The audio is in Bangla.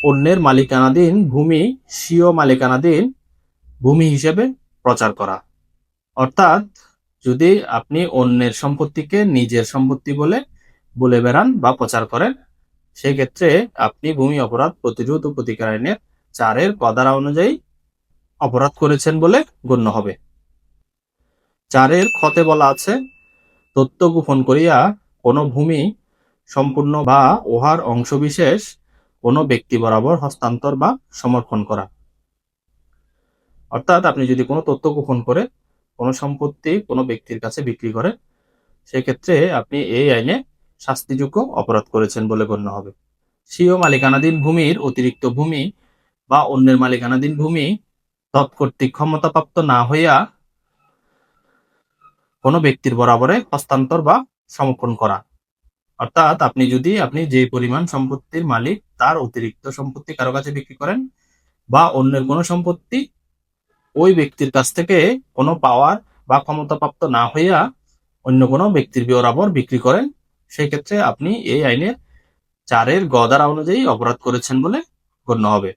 অন্যের মালিকানাধীন ভূমি স্বীয় মালিকানাধীন ভূমি হিসেবে প্রচার করা। অর্থাৎ যদি আপনি অন্যের সম্পত্তিকে নিজের সম্পত্তি বলে বলে বেড়ান বা প্রচার করেন, সেই ক্ষেত্রে আপনি ভূমি অপরাধ প্রতিরোধ ও প্রতিকার আইনের 4 ক ধারা অনুযায়ী অপরাধ করেছেন বলে গণ্য হবে। 4 খতে বলা আছে, তথ্য গোপন করিয়া কোনো ভূমি সম্পূর্ণ বা উহার অংশবিশেষ কোনো ব্যক্তি বরাবর হস্তান্তর বা সমর্পণ করা। অর্থাৎ আপনি যদি কোনো তথ্য গোপন করে কোনো সম্পত্তি কোনো ব্যক্তির কাছে বিক্রি করেন, সেক্ষেত্রে আপনি এই আইনে শাস্তিযোগ্য অপরাধ করেছেন বলে গণ্য হবে। স্বীয় মালিকানাধীন ভূমির অতিরিক্ত ভূমি বা অন্যের মালিকানাধীন ভূমি তৎকর্তৃক ক্ষমতাপ্রাপ্ত না হইয়া কোনো ব্যক্তির বরাবরে হস্তান্তর বা সমর্পণ করা। অর্থাৎ আপনি যে পরিমাণ সম্পত্তির মালিক তার অতিরিক্ত সম্পত্তি কারো কাছে বিক্রি করেন বা অন্যের কোনো সম্পত্তি ওই ব্যক্তির কাছ থেকে কোনো পাওয়ার বা ক্ষমতাপ্রাপ্ত না হইয়া অন্য কোনো ব্যক্তির বরাবর বিক্রি করেন, সেই ক্ষেত্রে আপনি এই আইনের 4 গ ধারা অনুযায়ী অপরাধ করেছেন বলে গণ্য হবে।